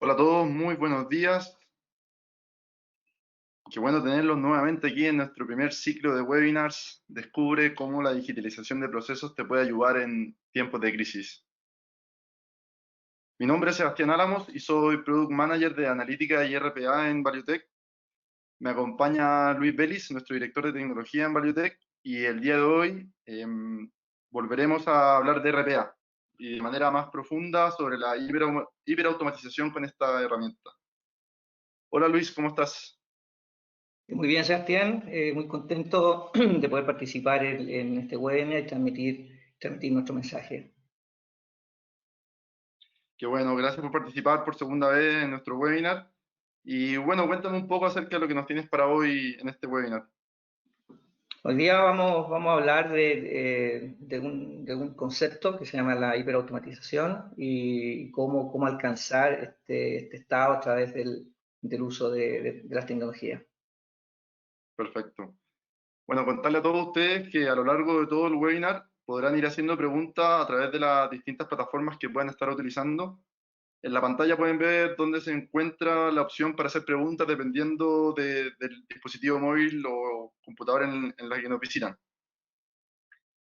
Hola a todos, muy buenos días. Qué bueno tenerlos nuevamente aquí en nuestro primer ciclo de webinars. Descubre cómo la digitalización de procesos te puede ayudar en tiempos de crisis. Mi nombre es Sebastián Álamos y soy Product Manager de Analítica y RPA en Valuetech. Me acompaña Luis Vélez, nuestro director de tecnología en Valuetech, y el día de hoy volveremos a hablar de RPA y de manera más profunda sobre la hiperautomatización con esta herramienta. Hola Luis, ¿cómo estás? Muy bien, Sebastián, muy contento de poder participar en este webinar y transmitir nuestro mensaje. Qué bueno, gracias por participar por segunda vez en nuestro webinar. Y bueno, cuéntame un poco acerca de lo que nos tienes para hoy en este webinar. Hoy día vamos a hablar de un concepto que se llama la hiperautomatización y cómo alcanzar este estado a través del uso de las tecnologías. Perfecto. Bueno, contarle a todos ustedes que a lo largo de todo el webinar podrán ir haciendo preguntas a través de las distintas plataformas que puedan estar utilizando. En la pantalla pueden ver dónde se encuentra la opción para hacer preguntas dependiendo del dispositivo móvil o computador en la que nos visitan.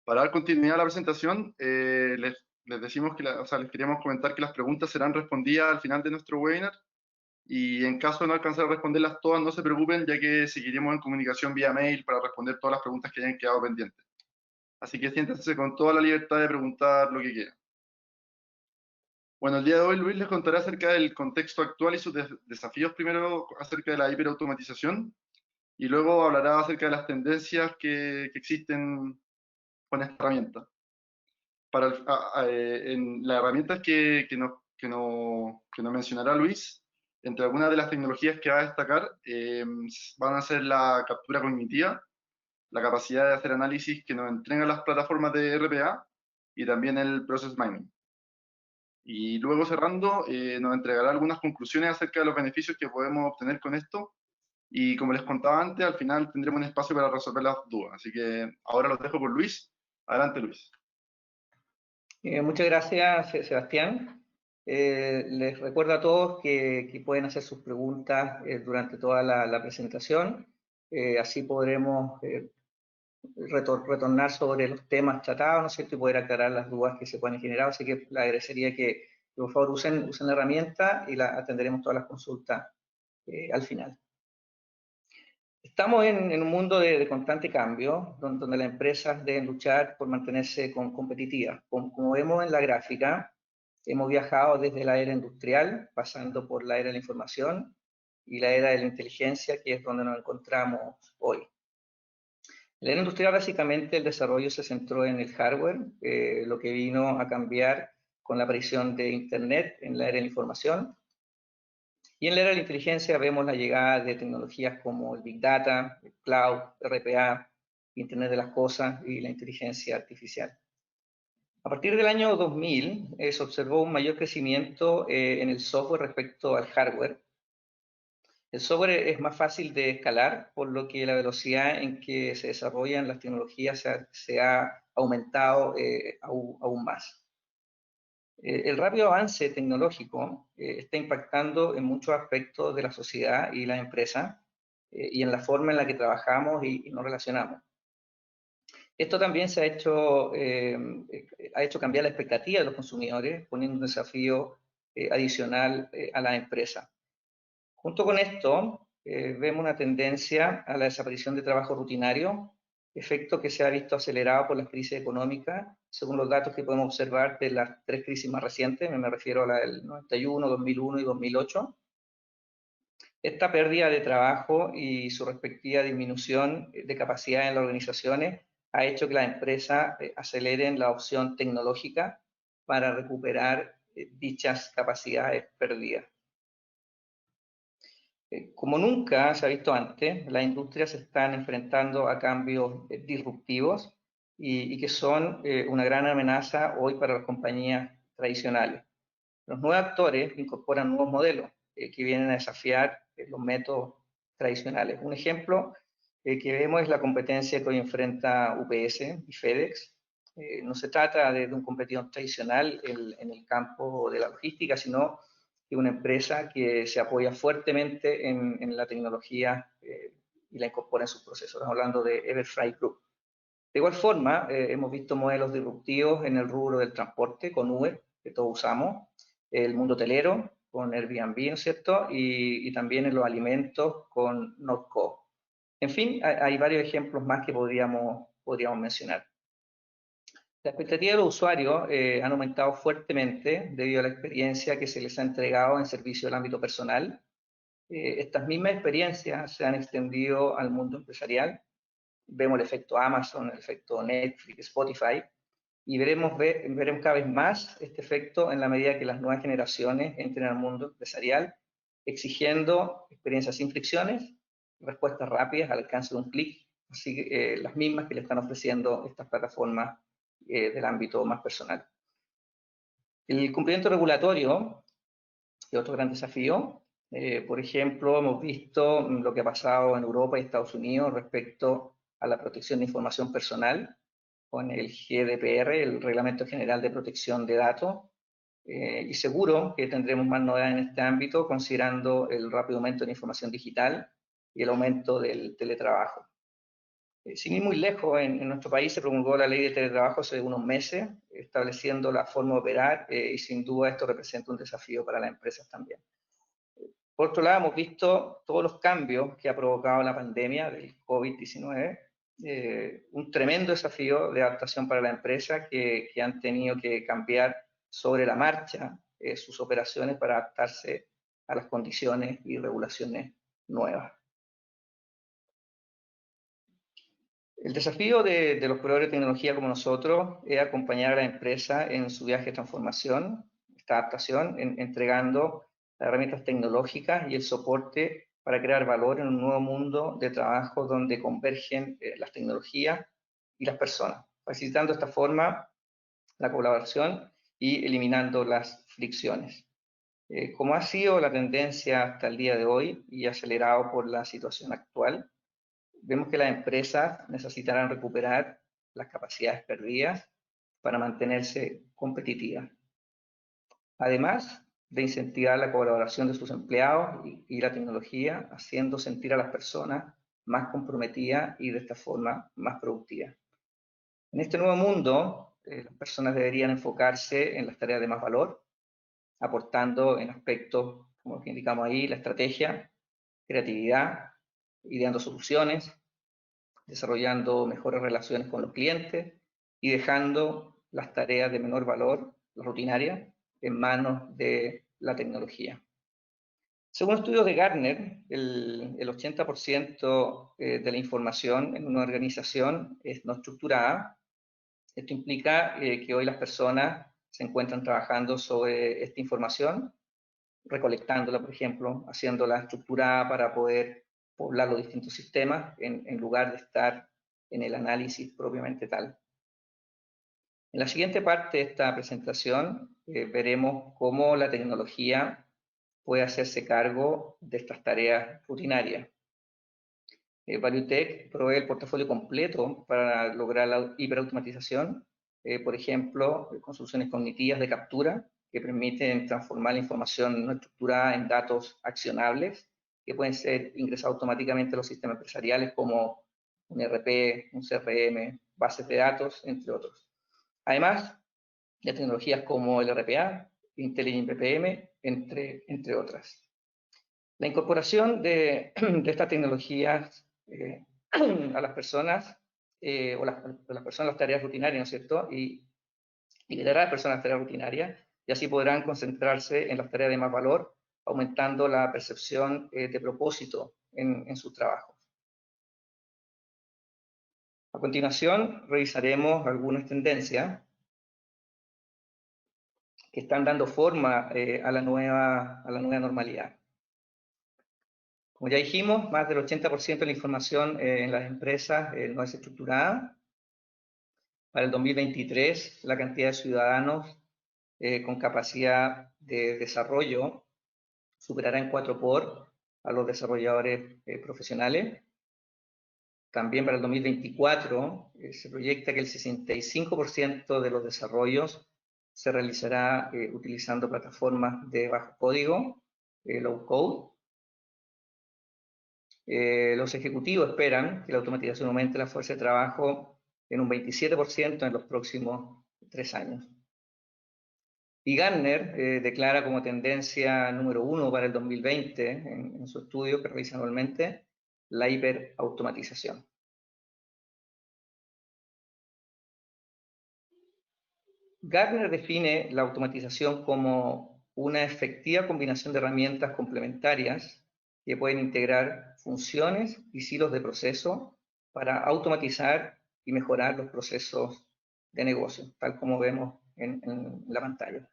Para dar continuidad a la presentación, les decimos que les queríamos comentar que las preguntas serán respondidas al final de nuestro webinar y en caso de no alcanzar a responderlas todas, no se preocupen, ya que seguiremos en comunicación vía mail para responder todas las preguntas que hayan quedado pendientes. Así que siéntense con toda la libertad de preguntar lo que quieran. Bueno, el día de hoy Luis les contará acerca del contexto actual y sus desafíos, primero acerca de la hiperautomatización y luego hablará acerca de las tendencias que existen con esta herramienta. En las herramientas que nos mencionará Luis, entre algunas de las tecnologías que va a destacar, van a ser la captura cognitiva, la capacidad de hacer análisis que nos entregan las plataformas de RPA y también el Process Mining. Y luego cerrando, nos entregará algunas conclusiones acerca de los beneficios que podemos obtener con esto. Y como les contaba antes, al final tendremos un espacio para resolver las dudas. Así que ahora los dejo con Luis. Adelante, Luis. Muchas gracias, Sebastián. Les recuerdo a todos que pueden hacer sus preguntas durante toda la presentación. Así podremos retornar sobre los temas tratados, ¿no es cierto? Y poder aclarar las dudas que se puedan generar. Así que le agradecería que por favor usen la herramienta y atenderemos todas las consultas al final. Estamos en un mundo de constante cambio, donde las empresas deben luchar por mantenerse competitivas. Como vemos en la gráfica, hemos viajado desde la era industrial, pasando por la era de la información y la era de la inteligencia, que es donde nos encontramos hoy. En la era industrial, básicamente, el desarrollo se centró en el hardware, lo que vino a cambiar con la aparición de Internet en la era de la información. Y en la era de la inteligencia vemos la llegada de tecnologías como el Big Data, el Cloud, RPA, Internet de las Cosas y la inteligencia artificial. A partir del año 2000 se observó un mayor crecimiento en el software respecto al hardware. El software es más fácil de escalar, por lo que la velocidad en que se desarrollan las tecnologías se ha aumentado aún más. El rápido avance tecnológico está impactando en muchos aspectos de la sociedad y las empresas y en la forma en la que trabajamos y nos relacionamos. Esto también ha hecho cambiar la expectativa de los consumidores, poniendo un desafío adicional a las empresas. Junto con esto, vemos una tendencia a la desaparición de trabajo rutinario, efecto que se ha visto acelerado por las crisis económicas, según los datos que podemos observar de las tres crisis más recientes, me refiero a la del 91, 2001 y 2008. Esta pérdida de trabajo y su respectiva disminución de capacidad en las organizaciones ha hecho que las empresas aceleren la opción tecnológica para recuperar dichas capacidades perdidas. Como nunca se ha visto antes, las industrias se están enfrentando a cambios disruptivos y que son una gran amenaza hoy para las compañías tradicionales. Los nuevos actores incorporan nuevos modelos que vienen a desafiar los métodos tradicionales. Un ejemplo que vemos es la competencia que hoy enfrenta UPS y FedEx. No se trata de un competidor tradicional en el campo de la logística, sino es una empresa que se apoya fuertemente en la tecnología y la incorpora en sus procesos. Estamos hablando de Everfry Group. De igual forma, hemos visto modelos disruptivos en el rubro del transporte con Uber, que todos usamos, el mundo hotelero con Airbnb, ¿no es cierto? Y también en los alimentos con Nordco. En fin, hay varios ejemplos más que podríamos mencionar. La expectativa de los usuarios han aumentado fuertemente debido a la experiencia que se les ha entregado en servicio del ámbito personal. Estas mismas experiencias se han extendido al mundo empresarial. Vemos el efecto Amazon, el efecto Netflix, Spotify, y veremos cada vez más este efecto en la medida que las nuevas generaciones entren al mundo empresarial, exigiendo experiencias sin fricciones, respuestas rápidas al alcance de un clic, así las mismas que le están ofreciendo estas plataformas del ámbito más personal. El cumplimiento regulatorio es otro gran desafío. Por ejemplo, hemos visto lo que ha pasado en Europa y Estados Unidos respecto a la protección de información personal con el GDPR, el Reglamento General de Protección de Datos, y seguro que tendremos más novedades en este ámbito considerando el rápido aumento de la información digital y el aumento del teletrabajo. Sin ir muy lejos, en nuestro país se promulgó la ley de teletrabajo hace unos meses, estableciendo la forma de operar, y sin duda esto representa un desafío para las empresas también. Por otro lado, hemos visto todos los cambios que ha provocado la pandemia del COVID-19, un tremendo desafío de adaptación para la empresa que han tenido que cambiar sobre la marcha sus operaciones para adaptarse a las condiciones y regulaciones nuevas. El desafío de los proveedores de tecnología como nosotros es acompañar a la empresa en su viaje de transformación, esta adaptación, entregando las herramientas tecnológicas y el soporte para crear valor en un nuevo mundo de trabajo donde convergen las tecnologías y las personas, facilitando de esta forma la colaboración y eliminando las fricciones. Como ha sido la tendencia hasta el día de hoy y acelerado por la situación actual, vemos que las empresas necesitarán recuperar las capacidades perdidas para mantenerse competitivas. Además de incentivar la colaboración de sus empleados y la tecnología, haciendo sentir a las personas más comprometidas y de esta forma más productivas. En este nuevo mundo, las personas deberían enfocarse en las tareas de más valor, aportando en aspectos, como que indicamos ahí, la estrategia, creatividad, ideando soluciones, desarrollando mejores relaciones con los clientes y dejando las tareas de menor valor, las rutinarias, en manos de la tecnología. Según estudios de Gartner, el 80% de la información en una organización es no estructurada. Esto implica que hoy las personas se encuentran trabajando sobre esta información, recolectándola, por ejemplo, haciéndola estructurada para poder poblar los distintos sistemas en lugar de estar en el análisis propiamente tal. En la siguiente parte de esta presentación veremos cómo la tecnología puede hacerse cargo de estas tareas rutinarias. ValueTech provee el portafolio completo para lograr la hiperautomatización, por ejemplo, con soluciones cognitivas de captura que permiten transformar la información no estructurada en datos accionables que pueden ser ingresados automáticamente a los sistemas empresariales como un ERP, un CRM, bases de datos, entre otros. Además de tecnologías como el RPA, Intelligent BPM, entre otras. La incorporación de estas tecnologías a las personas, o las personas a las tareas rutinarias, ¿no es cierto? Y liderar a las personas a las tareas rutinarias, y así podrán concentrarse en las tareas de más valor, aumentando la percepción de propósito en sus trabajos. A continuación, revisaremos algunas tendencias que están dando forma a la nueva normalidad. Como ya dijimos, más del 80% de la información en las empresas no es estructurada. Para el 2023, la cantidad de ciudadanos con capacidad de desarrollo superará en 4 por a los desarrolladores profesionales. También para el 2024 se proyecta que el 65% de los desarrollos se realizará utilizando plataformas de bajo código, low code. Los ejecutivos esperan que la automatización aumente la fuerza de trabajo en un 27% en los próximos 3 años. Y Gartner declara como tendencia número 1 para el 2020, en su estudio que realiza anualmente, la hiperautomatización. Gartner define la automatización como una efectiva combinación de herramientas complementarias que pueden integrar funciones y silos de proceso para automatizar y mejorar los procesos de negocio, tal como vemos en la pantalla.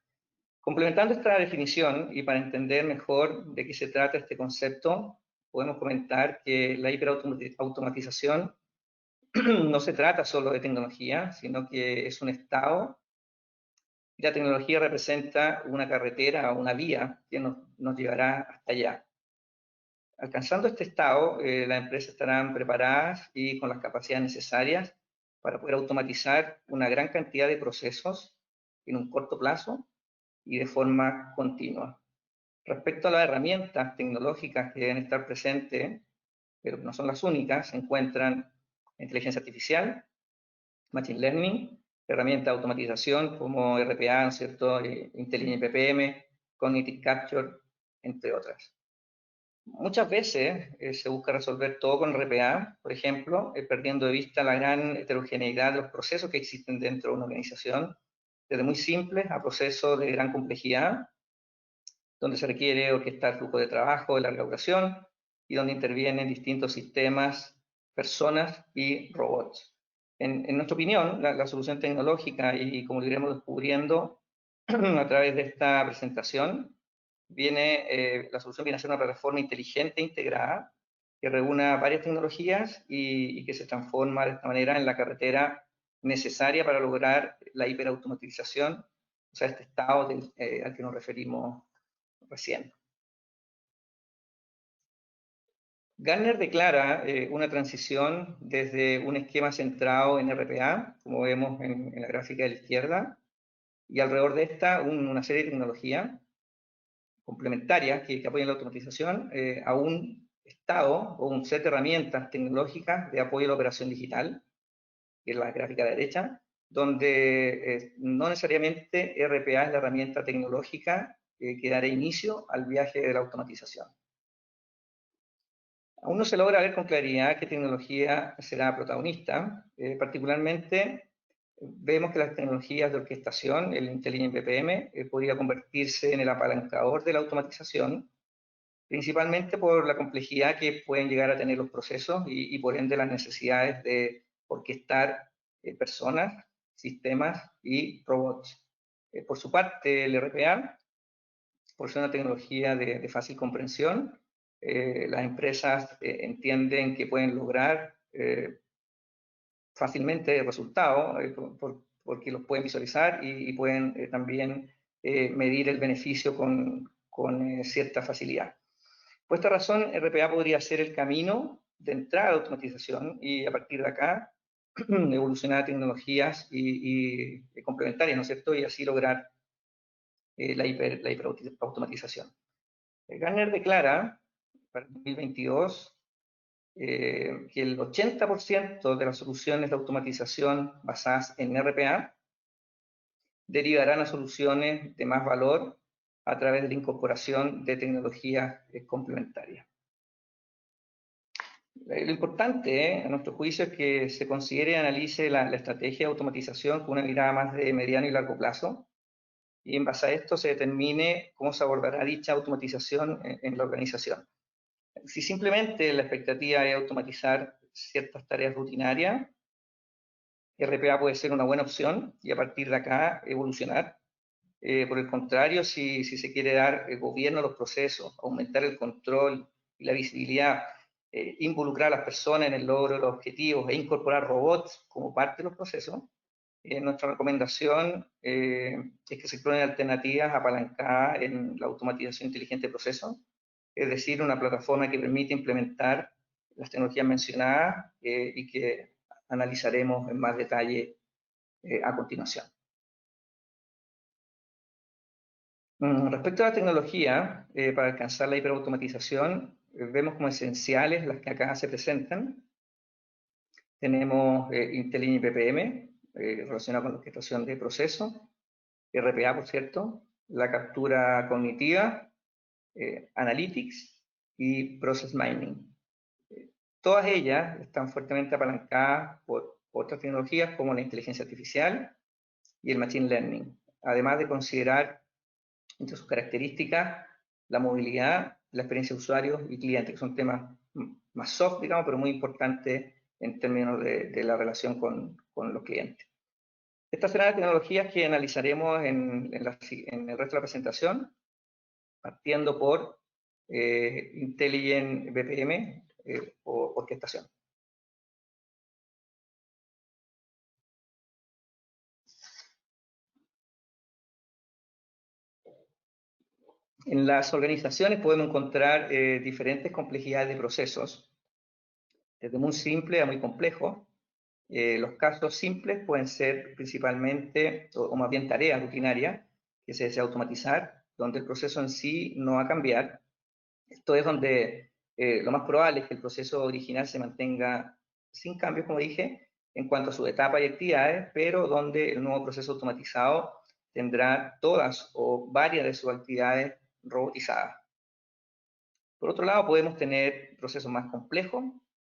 Complementando esta definición y para entender mejor de qué se trata este concepto, podemos comentar que la hiperautomatización no se trata solo de tecnología, sino que es un estado. La tecnología representa una carretera o una vía que nos llevará hasta allá. Alcanzando este estado, las empresas estarán preparadas y con las capacidades necesarias para poder automatizar una gran cantidad de procesos en un corto plazo y de forma continua. Respecto a las herramientas tecnológicas que deben estar presentes, pero que no son las únicas, se encuentran inteligencia artificial, machine learning, herramientas de automatización como RPA, ¿no es cierto?, Intelligent PPM, Cognitive Capture, entre otras. Muchas veces se busca resolver todo con RPA, por ejemplo, perdiendo de vista la gran heterogeneidad de los procesos que existen dentro de una organización, desde muy simples a procesos de gran complejidad, donde se requiere orquestar flujo de trabajo de larga duración y donde intervienen distintos sistemas, personas y robots. En nuestra opinión, la solución tecnológica, y como lo iremos descubriendo a través de esta presentación, la solución viene a ser una plataforma inteligente e integrada que reúna varias tecnologías y que se transforma de esta manera en la carretera necesaria para lograr la hiperautomatización, o sea, este estado al que nos referimos recién. Gartner declara una transición desde un esquema centrado en RPA, como vemos en la gráfica de la izquierda, y alrededor de esta una serie de tecnologías complementarias que apoyan la automatización, a un estado o un set de herramientas tecnológicas de apoyo a la operación digital, que es la gráfica de la derecha, donde no necesariamente RPA es la herramienta tecnológica que dará inicio al viaje de la automatización. Aún no se logra ver con claridad qué tecnología será protagonista. Particularmente, vemos que las tecnologías de orquestación, el Intelligent BPM, podría convertirse en el apalancador de la automatización, principalmente por la complejidad que pueden llegar a tener los procesos y por ende las necesidades de orquestar personas, sistemas y robots. Por su parte, el RPA, por ser una tecnología de fácil comprensión, las empresas entienden que pueden lograr fácilmente resultados porque los pueden visualizar y pueden también medir el beneficio con cierta facilidad. Por esta razón, RPA podría ser el camino de entrada a la automatización y a partir de acá evolucionar tecnologías y complementarias, ¿no es cierto? Y así lograr la hiperautomatización. Gartner declara para el 2022 que el 80% de las soluciones de automatización basadas en RPA derivarán a soluciones de más valor a través de la incorporación de tecnologías complementarias. Lo importante, a nuestro juicio, es que se considere y analice la estrategia de automatización con una mirada más de mediano y largo plazo, y en base a esto se determine cómo se abordará dicha automatización en la organización. Si simplemente la expectativa es automatizar ciertas tareas rutinarias, RPA puede ser una buena opción y a partir de acá evolucionar. Por el contrario, si se quiere dar gobierno a los procesos, aumentar el control y la visibilidad, involucrar a las personas en el logro de los objetivos e incorporar robots como parte de los procesos, nuestra recomendación es que se exploren alternativas apalancadas en la automatización inteligente de procesos, es decir, una plataforma que permite implementar las tecnologías mencionadas y que analizaremos en más detalle a continuación. Respecto a la tecnología, para alcanzar la hiperautomatización, vemos como esenciales las que acá se presentan. Tenemos IntelliJ BPM, relacionado con la orquestación de procesos, RPA, por cierto, la captura cognitiva, Analytics y Process Mining. Todas ellas están fuertemente apalancadas por otras tecnologías como la inteligencia artificial y el machine learning, además de considerar entre sus características la movilidad, la experiencia de usuarios y clientes, que son temas más soft, digamos, pero muy importantes en términos de la relación con los clientes. Estas serán las tecnologías que analizaremos en el resto de la presentación, partiendo por Intelligent BPM o orquestación. En las organizaciones podemos encontrar diferentes complejidades de procesos, desde muy simple a muy complejo. Los casos simples pueden ser principalmente, o más bien tareas rutinarias, que se desea automatizar, donde el proceso en sí no va a cambiar. Esto es donde lo más probable es que el proceso original se mantenga sin cambios, como dije, en cuanto a su etapa y actividades, pero donde el nuevo proceso automatizado tendrá todas o varias de sus actividades robotizadas. Por otro lado, podemos tener procesos más complejos,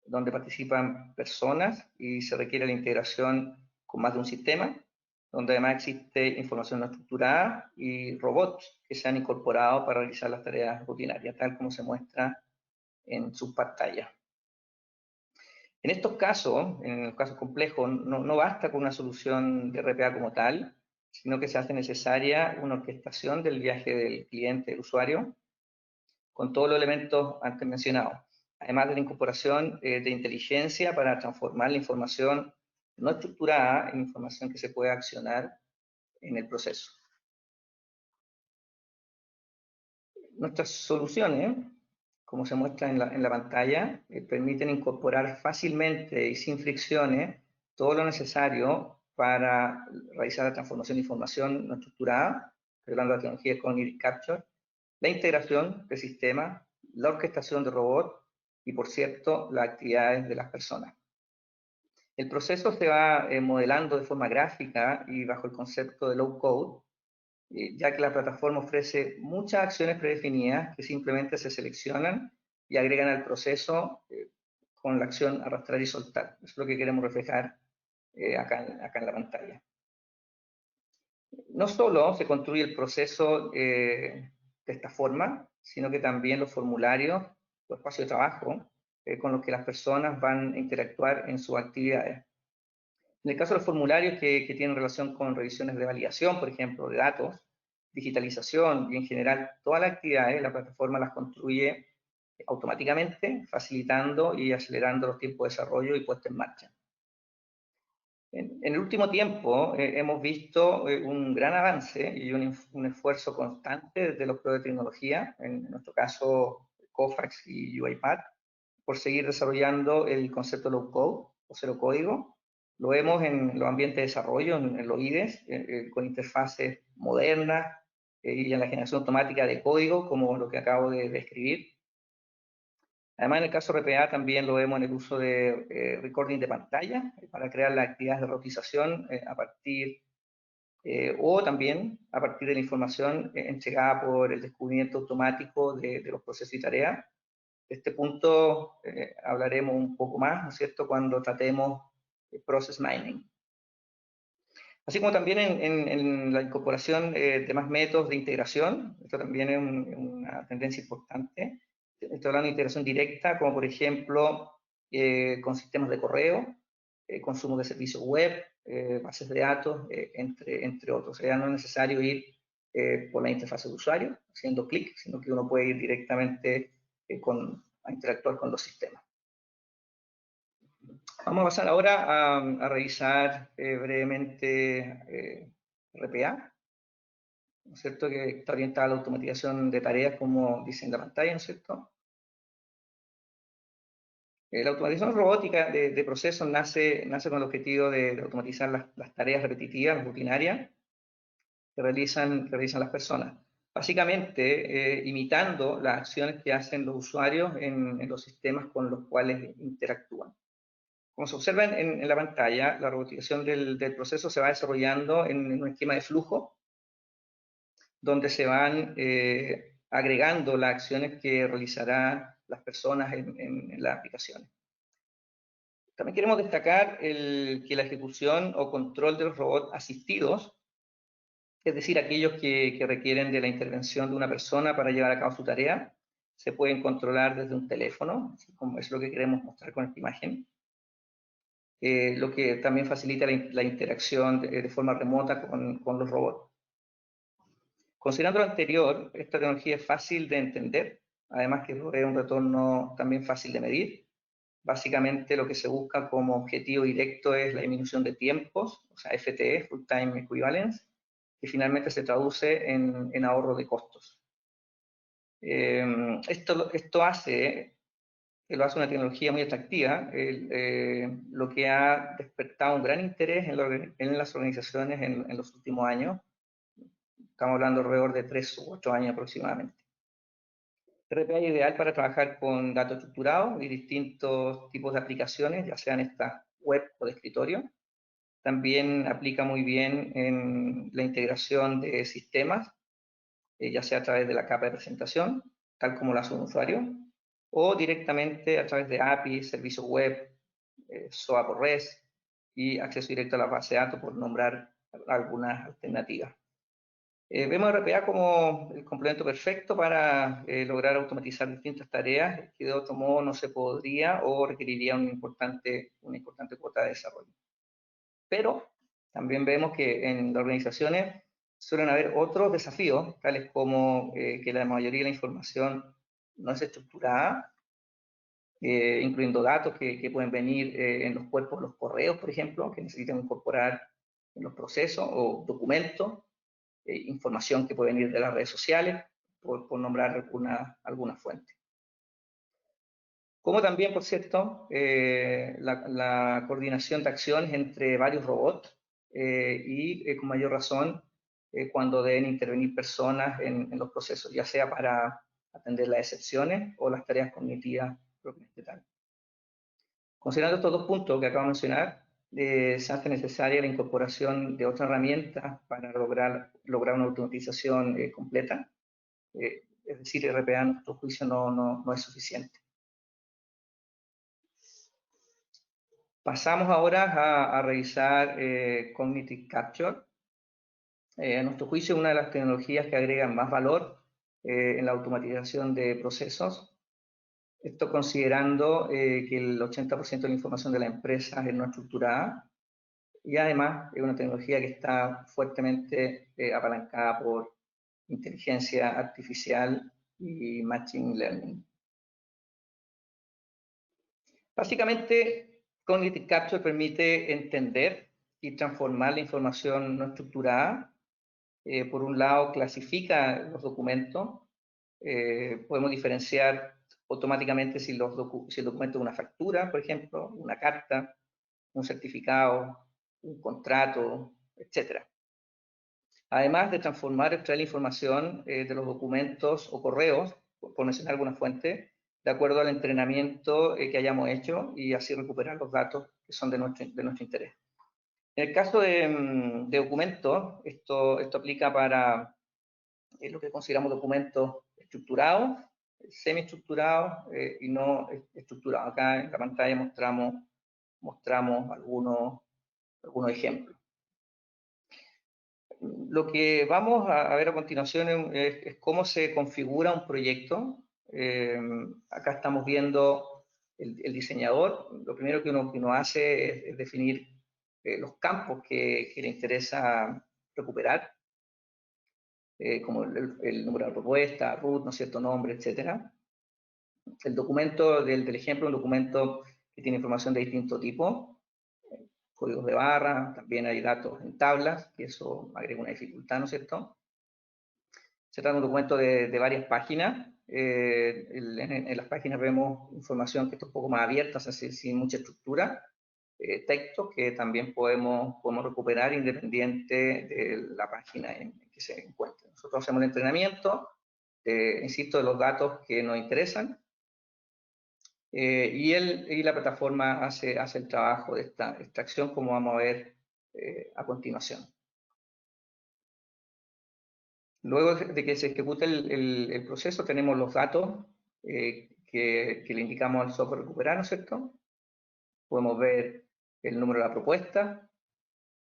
donde participan personas y se requiere la integración con más de un sistema, donde además existe información no estructurada y robots que se han incorporado para realizar las tareas rutinarias, tal como se muestra en sus pantallas. En estos casos, en los casos complejos, no basta con una solución de RPA como tal, sino que se hace necesaria una orquestación del viaje del cliente, del usuario, con todos los elementos antes mencionados, además de la incorporación de inteligencia para transformar la información no estructurada en información que se pueda accionar en el proceso. Nuestras soluciones, como se muestra en la pantalla, permiten incorporar fácilmente y sin fricciones todo lo necesario para realizar la transformación de información no estructurada, hablando de la tecnología de Cognitive Capture, la integración de sistemas, la orquestación de robots y, por cierto, las actividades de las personas. El proceso se va modelando de forma gráfica y bajo el concepto de low code, ya que la plataforma ofrece muchas acciones predefinidas que simplemente se seleccionan y agregan al proceso con la acción arrastrar y soltar. Eso es lo que queremos reflejar acá en la pantalla. No solo se construye el proceso de esta forma, sino que también los formularios, los espacios de trabajo con los que las personas van a interactuar en sus actividades. En el caso de los formularios que tienen relación con revisiones de validación, por ejemplo, de datos, digitalización y en general todas las actividades, la plataforma las construye automáticamente, facilitando y acelerando los tiempos de desarrollo y puesta en marcha. En el último tiempo hemos visto un gran avance y un esfuerzo constante de los proveedores de tecnología, en nuestro caso Kofax y UiPath, por seguir desarrollando el concepto low code o cero código. Lo vemos en los ambientes de desarrollo, en los IDEs, con interfaces modernas y en la generación automática de código, como lo que acabo de describir. Además, en el caso RPA también lo vemos en el uso de recording de pantalla para crear las actividades de robotización a partir, o también a partir de la información entregada por el descubrimiento automático de los procesos y tareas. De este punto hablaremos un poco más, ¿no es cierto?, cuando tratemos Process Mining. Así como también en la incorporación de más métodos de integración, esto también es una tendencia importante. Estoy hablando de integración directa, como por ejemplo con sistemas de correo, consumo de servicios web, bases de datos, entre otros. O sea, no es necesario ir por la interfaz de usuario, haciendo clic, sino que uno puede ir directamente a interactuar con los sistemas. Vamos a pasar ahora a revisar brevemente RPA, ¿no es cierto?, que está orientada a la automatización de tareas, como dice en la pantalla, ¿no es cierto? La automatización robótica de procesos nace con el objetivo de automatizar las tareas repetitivas, rutinarias, que realizan las personas. básicamente imitando las acciones que hacen los usuarios en los sistemas con los cuales interactúan. Como se observa en la pantalla, la robotización del proceso se va desarrollando en un esquema de flujo, donde se van agregando las acciones que realizarán las personas en las aplicaciones. También queremos destacar que la ejecución o control de los robots asistidos, es decir, aquellos que requieren de la intervención de una persona para llevar a cabo su tarea, se pueden controlar desde un teléfono, como es lo que queremos mostrar con esta imagen. Lo que también facilita la interacción de forma remota con los robots. Considerando lo anterior, esta tecnología es fácil de entender, además que provee un retorno también fácil de medir. Básicamente lo que se busca como objetivo directo es la disminución de tiempos, o sea, FTE, Full Time Equivalence, que finalmente se traduce en ahorro de costos. Esto hace que lo hace una tecnología muy atractiva, lo que ha despertado un gran interés en las organizaciones en los últimos años. Estamos hablando alrededor de 3 u 8 años aproximadamente. RPA es ideal para trabajar con datos estructurados y distintos tipos de aplicaciones, ya sean estas web o de escritorio. También aplica muy bien en la integración de sistemas, ya sea a través de la capa de presentación, tal como lo hace un usuario, o directamente a través de API, servicios web, SOA por REST y acceso directo a la base de datos, por nombrar algunas alternativas. Vemos RPA como el complemento perfecto para lograr automatizar distintas tareas que de otro modo no se podría o requeriría una importante cuota de desarrollo. Pero también vemos que en las organizaciones suelen haber otros desafíos, tales como que la mayoría de la información no es estructurada, incluyendo datos que pueden venir en los cuerpos de los correos, por ejemplo, que necesitan incorporar en los procesos, o documentos, información que puede venir de las redes sociales, por nombrar alguna fuente. Como también, por cierto, la coordinación de acciones entre varios robots y con mayor razón cuando deben intervenir personas en los procesos, ya sea para atender las excepciones o las tareas cognitivas propiamente tal. Considerando estos dos puntos que acabo de mencionar, se hace necesaria la incorporación de otras herramientas para lograr una automatización completa. Es decir, RPA, en nuestro juicio, no es suficiente. Pasamos ahora a revisar Cognitive Capture. A nuestro juicio, una de las tecnologías que agregan más valor en la automatización de procesos. Esto considerando que el 80% de la información de la empresa es no estructurada, y además es una tecnología que está fuertemente apalancada por inteligencia artificial y machine learning. Básicamente, Cognitive Capture permite entender y transformar la información no estructurada. Por un lado, clasifica los documentos. Podemos diferenciar automáticamente si el documento es una factura, por ejemplo, una carta, un certificado, un contrato, etc. Además de transformar, extraer la información de los documentos o correos, por mencionar alguna fuente, de acuerdo al entrenamiento que hayamos hecho, y así recuperar los datos que son de nuestro interés. En el caso de documentos, esto aplica para lo que consideramos documentos estructurados, semiestructurados y no estructurados. Acá en la pantalla mostramos algunos ejemplos. Lo que vamos a ver a continuación es cómo se configura un proyecto. Acá estamos viendo el diseñador. Lo primero que uno hace es definir los campos que le interesa recuperar, como el número de propuesta, root, ¿no es cierto?, nombre, etc. El documento del ejemplo, un documento que tiene información de distinto tipo, códigos de barra, también hay datos en tablas, que eso agrega una dificultad, ¿no es cierto? Se trata de un documento de varias páginas. En las páginas vemos información que está un poco más abierta, o sea, sin mucha estructura. textos que también podemos recuperar independiente de la página en que se encuentre. Nosotros hacemos el entrenamiento, insisto, de los datos que nos interesan, y la plataforma hace el trabajo de esta extracción, como vamos a ver a continuación. Luego de que se ejecute el proceso, tenemos los datos que le indicamos al software recuperar, ¿no es cierto? Podemos ver el número de la propuesta,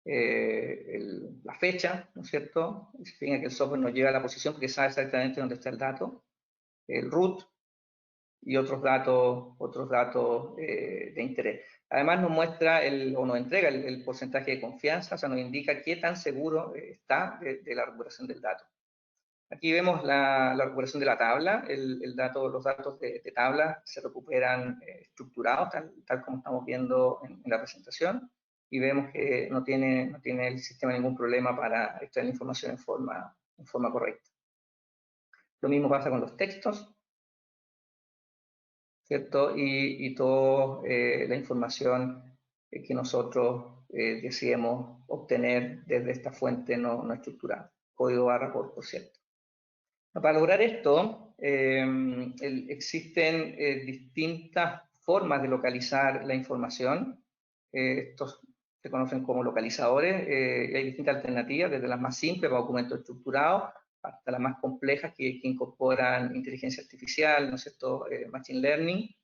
la fecha, ¿no es cierto? Significa que el software nos lleva a la posición porque sabe exactamente dónde está el dato, el root y otros datos de interés. Además nos muestra o nos entrega el porcentaje de confianza, o sea, nos indica qué tan seguro está de la recuperación del dato. Aquí vemos la recuperación de la tabla, los datos de tabla se recuperan estructurados, tal como estamos viendo en la presentación, y vemos que no tiene el sistema ningún problema para extraer la información en forma correcta. Lo mismo pasa con los textos, ¿cierto? Y toda la información que nosotros deseemos obtener desde esta fuente no estructurada, código barra por cierto. Para lograr esto, existen distintas formas de localizar la información. Estos se conocen como localizadores. Hay distintas alternativas, desde las más simples para documentos estructurados hasta las más complejas que incorporan inteligencia artificial, ¿no es cierto?, machine learning,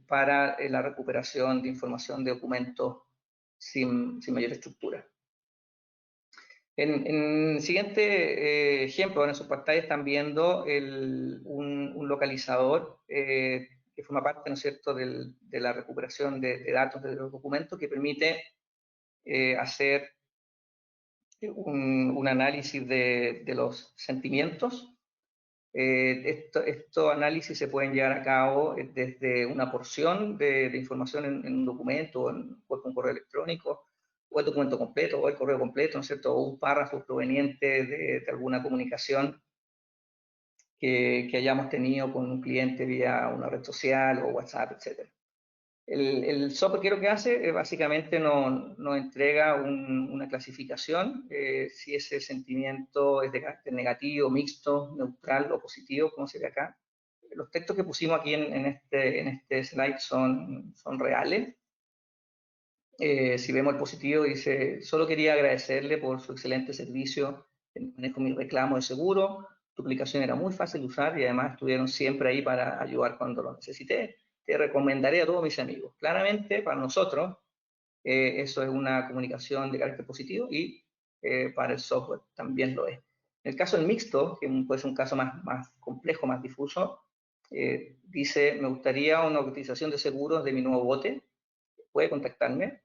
para la recuperación de información de documentos sin mayor estructura. En el siguiente ejemplo, en sus pantallas están viendo un localizador que forma parte, ¿no es cierto?, de la recuperación de datos de los documentos, que permite hacer un análisis de los sentimientos. Estos análisis se pueden llevar a cabo desde una porción de información en un documento, o en un correo electrónico, o el documento completo, o el correo completo, ¿no es cierto?, o un párrafo proveniente de alguna comunicación que hayamos tenido con un cliente vía una red social o WhatsApp, etc. El software que lo que hace básicamente nos entrega una clasificación, si ese sentimiento es de carácter negativo, mixto, neutral o positivo, como se ve acá. Los textos que pusimos aquí en este slide son reales. Si vemos el positivo, dice: solo quería agradecerle por su excelente servicio en manejo mi reclamo de seguro. Tu aplicación era muy fácil de usar y además estuvieron siempre ahí para ayudar cuando lo necesité. Te recomendaré a todos mis amigos. Claramente, para nosotros, eso es una comunicación de carácter positivo, y para el software también lo es. En el caso del mixto, que puede ser un caso más complejo, más difuso, dice: me gustaría una cotización de seguros de mi nuevo bote. Puede contactarme,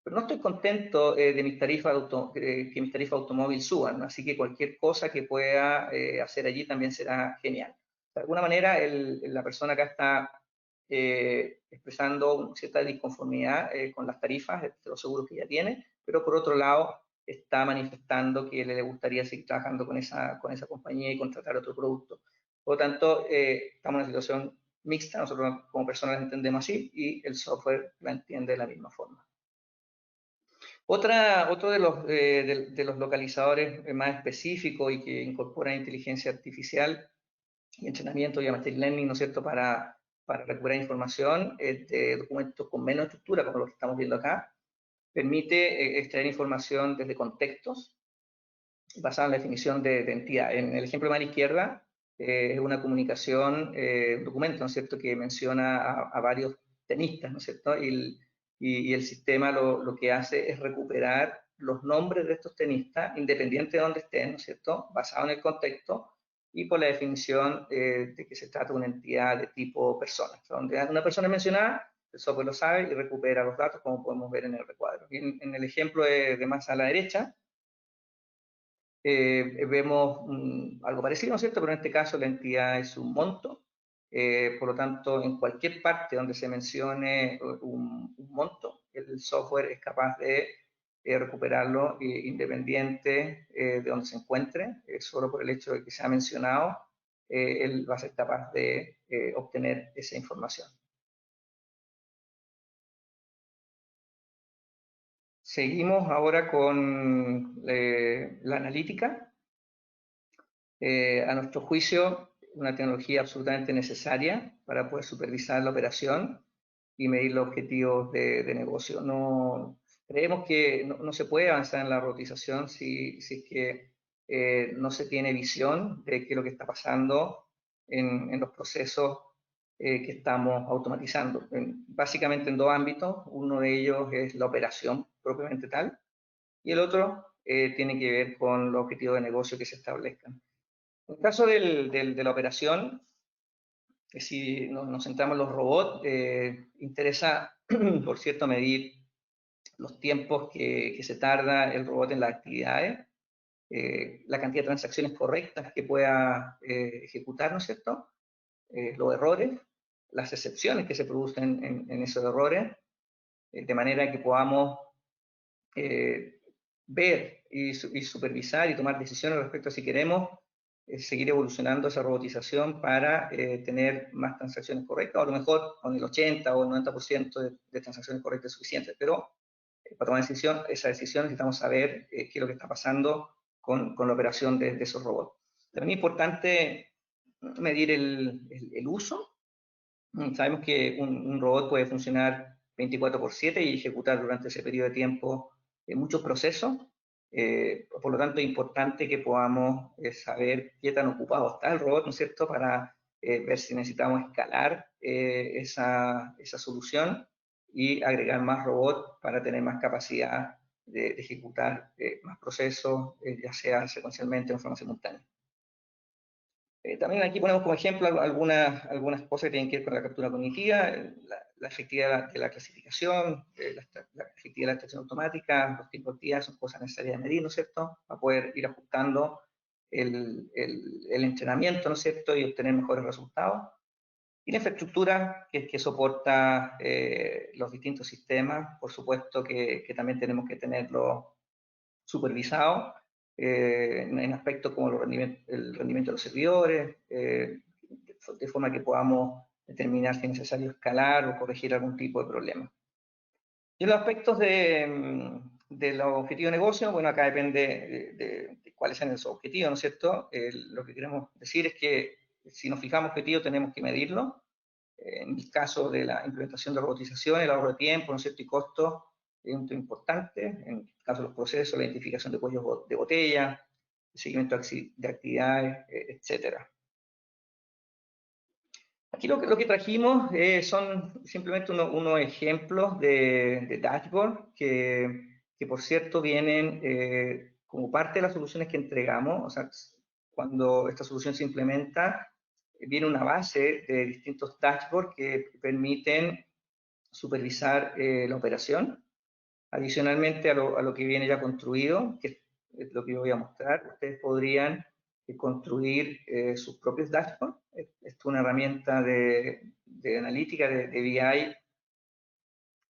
pero no estoy contento de que mis tarifas de automóvil suban, así que cualquier cosa que pueda hacer allí también será genial. De alguna manera, la persona acá está expresando cierta disconformidad con las tarifas de los seguros que ya tiene, pero por otro lado está manifestando que le gustaría seguir trabajando con esa compañía y contratar otro producto. Por lo tanto, estamos en una situación mixta, nosotros como personas la entendemos así y el software la entiende de la misma forma. Otro de los localizadores más específicos y que incorporan inteligencia artificial y entrenamiento y machine learning, ¿no es cierto?, para recuperar información de documentos con menos estructura, como lo que estamos viendo acá. Permite extraer información desde contextos basada en la definición de entidad. En el ejemplo de mano izquierda es una comunicación, un documento, ¿no es cierto?, que menciona a varios tenistas, ¿no es cierto?, y el sistema lo que hace es recuperar los nombres de estos tenistas, independiente de dónde estén, ¿no es cierto?, basado en el contexto y por la definición de que se trata de una entidad de tipo persona. Donde una persona es mencionada, el software lo sabe y recupera los datos, como podemos ver en el recuadro. En el ejemplo de más a la derecha, vemos algo parecido, ¿no es cierto?, pero en este caso la entidad es un monto. Por lo tanto, en cualquier parte donde se mencione un monto, el software es capaz de recuperarlo independiente de donde se encuentre. Solo por el hecho de que se ha mencionado, él va a ser capaz de obtener esa información. Seguimos ahora con la analítica. A nuestro juicio, una tecnología absolutamente necesaria para poder supervisar la operación y medir los objetivos de negocio. Creemos que no se puede avanzar en la robotización si es que no se tiene visión de qué es lo que está pasando en los procesos que estamos automatizando. Básicamente en dos ámbitos. Uno de ellos es la operación propiamente tal y el otro tiene que ver con los objetivos de negocio que se establezcan. En el caso de la operación, si nos centramos en los robots, interesa, por cierto, medir los tiempos que se tarda el robot en las actividades, la cantidad de transacciones correctas que pueda ejecutar, ¿no es cierto? Los errores, las excepciones que se producen en esos errores, de manera que podamos ver y supervisar y tomar decisiones respecto a si queremos seguir evolucionando esa robotización para tener más transacciones correctas, o a lo mejor con el 80 o el 90% de transacciones correctas suficientes, pero para tomar esa decisión necesitamos saber qué es lo que está pasando con la operación de esos robots. También es importante medir el uso. Sabemos que un robot puede funcionar 24/7 y ejecutar durante ese periodo de tiempo muchos procesos. Por lo tanto, es importante que podamos saber qué tan ocupado está el robot, ¿no es cierto?, para ver si necesitamos escalar esa solución y agregar más robots para tener más capacidad de ejecutar más procesos, ya sea secuencialmente o en forma simultánea. También aquí ponemos como ejemplo algunas cosas que tienen que ver con la captura cognitiva, la efectividad de la clasificación, la efectividad de la extracción automática, los tiempos de actividad son cosas necesarias de medir, ¿no es cierto?, para poder ir ajustando el entrenamiento, ¿no es cierto?, y obtener mejores resultados. Y la infraestructura que soporta los distintos sistemas, por supuesto que también tenemos que tenerlo supervisado en aspectos como el rendimiento de los servidores, de forma que podamos determinar si es necesario escalar o corregir algún tipo de problema. Y en los aspectos de los objetivos de negocio, bueno, acá depende de cuáles sean esos objetivos, ¿no es cierto? Lo que queremos decir es que si nos fijamos objetivos tenemos que medirlo. En el caso de la implementación de robotización, el ahorro de tiempo, ¿no es cierto?, y costos es un tema importante. En el caso de los procesos, la identificación de cuellos de botella, el seguimiento de actividades, etcétera. Aquí lo que trajimos son simplemente unos ejemplos de dashboard que por cierto vienen como parte de las soluciones que entregamos. O sea, cuando esta solución se implementa, viene una base de distintos dashboards que permiten supervisar la operación. Adicionalmente a lo que viene ya construido, que es lo que yo voy a mostrar, ustedes podrían construir sus propios dashboards. Esto es una herramienta de analítica, de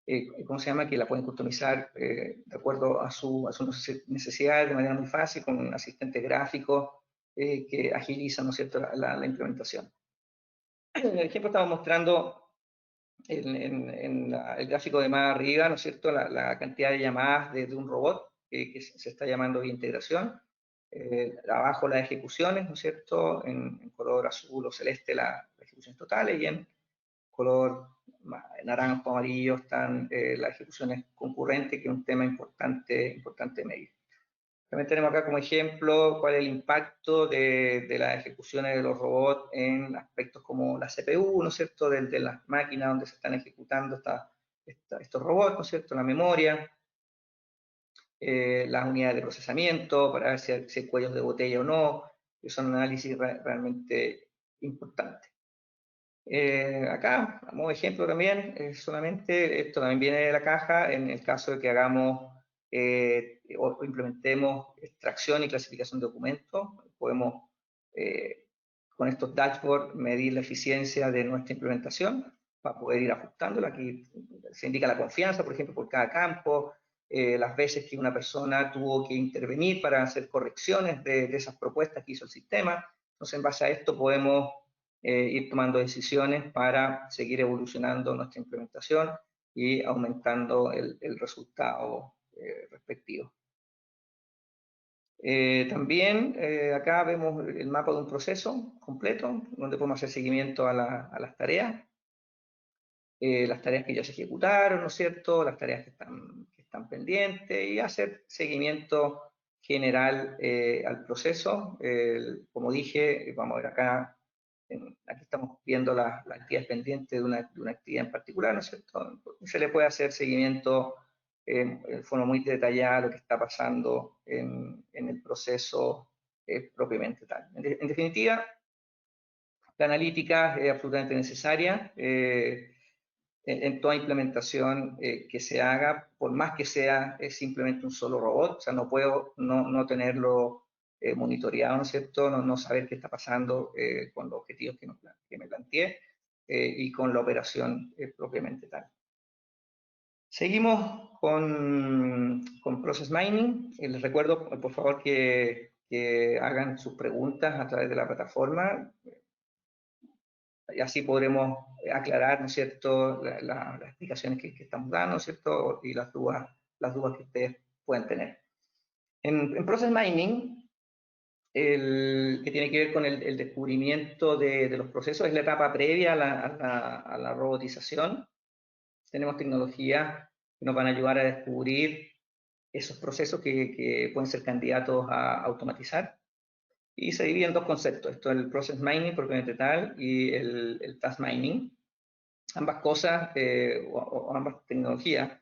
BI, ¿cómo se llama? Que la pueden customizar de acuerdo a sus necesidades de manera muy fácil, con un asistente gráfico que agiliza, ¿no es cierto?, la implementación. En el ejemplo estamos mostrando en el gráfico de más arriba, ¿no es cierto?, la cantidad de llamadas de un robot que se está llamando vía integración. Abajo las ejecuciones, ¿no es cierto?, en color azul o celeste las ejecuciones totales, y en color naranjo, amarillo están las ejecuciones concurrentes, que es un tema importante de medir. También tenemos acá como ejemplo cuál es el impacto de las ejecuciones de los robots en aspectos como la CPU, ¿no es cierto?, de las máquinas donde se están ejecutando estos robots, ¿no es cierto?, la memoria, las unidades de procesamiento, para ver si hay cuellos de botella o no, que son análisis realmente importantes. Acá, como ejemplo también, solamente esto también viene de la caja en el caso de que hagamos o implementemos extracción y clasificación de documentos. Podemos, con estos dashboards, medir la eficiencia de nuestra implementación para poder ir ajustándola. Aquí se indica la confianza, por ejemplo, por cada campo, las veces que una persona tuvo que intervenir para hacer correcciones de esas propuestas que hizo el sistema. Entonces, en base a esto podemos ir tomando decisiones para seguir evolucionando nuestra implementación y aumentando el resultado respectivos. También acá vemos el mapa de un proceso completo, donde podemos hacer seguimiento a las tareas que ya se ejecutaron, ¿no es cierto? Las tareas que están pendientes y hacer seguimiento general al proceso. Como dije, vamos a ver acá, aquí estamos viendo las actividades pendientes de una actividad en particular, ¿no es cierto? Se le puede hacer seguimiento de forma muy detallada a lo que está pasando en el proceso propiamente tal. En definitiva, la analítica es absolutamente necesaria en toda implementación que se haga, por más que sea simplemente un solo robot. O sea, no puedo no tenerlo monitoreado, ¿no es cierto? No saber qué está pasando con los objetivos que me planteé y con la operación propiamente tal. Seguimos con Process Mining. Les recuerdo, por favor, que hagan sus preguntas a través de la plataforma. Y así podremos aclarar, ¿no es cierto?, las explicaciones que estamos dando, ¿no es cierto?, y las dudas que ustedes pueden tener. En Process Mining, que tiene que ver con el descubrimiento de los procesos, es la etapa previa a la robotización. Tenemos tecnologías que nos van a ayudar a descubrir esos procesos que pueden ser candidatos a automatizar. Y se divide en dos conceptos. Esto es el Process Mining propiamente tal y el Task Mining. Ambas cosas o ambas tecnologías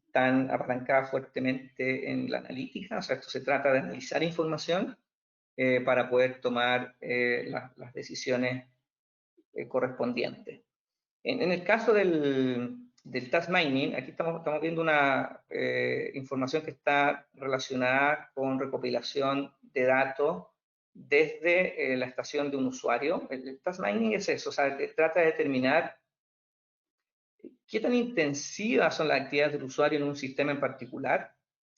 están apalancadas fuertemente en la analítica. O sea, esto se trata de analizar información para poder tomar las decisiones correspondientes. En el caso del Task Mining, aquí estamos viendo una información que está relacionada con recopilación de datos desde la estación de un usuario. El Task Mining es eso, o sea, trata de determinar qué tan intensivas son las actividades del usuario en un sistema en particular,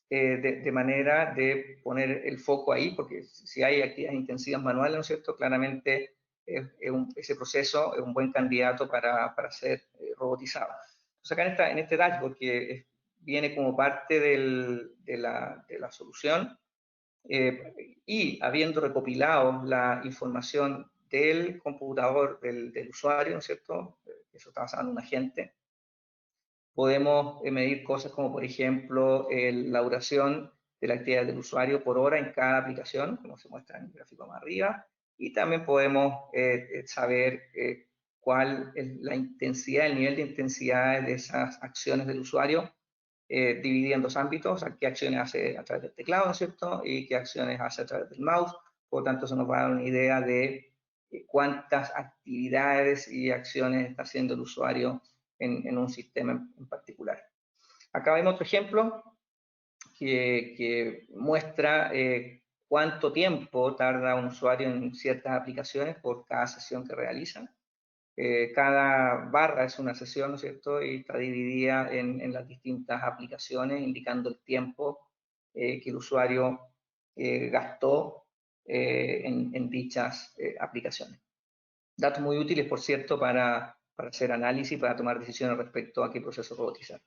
de manera de poner el foco ahí, porque si hay actividades intensivas manuales, ¿no es cierto?, claramente ese proceso es un buen candidato para ser robotizado. Entonces acá en este dashboard, que viene como parte de la solución, y habiendo recopilado la información del computador del usuario, ¿no es cierto?, eso está basado en un agente, podemos medir cosas como, por ejemplo, la duración de la actividad del usuario por hora en cada aplicación, como se muestra en el gráfico más arriba, y también podemos saber cuál es la intensidad, el nivel de intensidad de esas acciones del usuario, dividiendo en dos ámbitos, o sea, qué acciones hace a través del teclado, ¿no es cierto?, y qué acciones hace a través del mouse. Por lo tanto, eso nos va a dar una idea de cuántas actividades y acciones está haciendo el usuario en un sistema en particular. Acá vemos otro ejemplo que muestra cuánto tiempo tarda un usuario en ciertas aplicaciones por cada sesión que realiza. Cada barra es una sesión, ¿no es cierto?, y está dividida en las distintas aplicaciones, indicando el tiempo que el usuario gastó en dichas aplicaciones. Datos muy útiles, por cierto, para hacer análisis, para tomar decisiones respecto a qué proceso robotizar.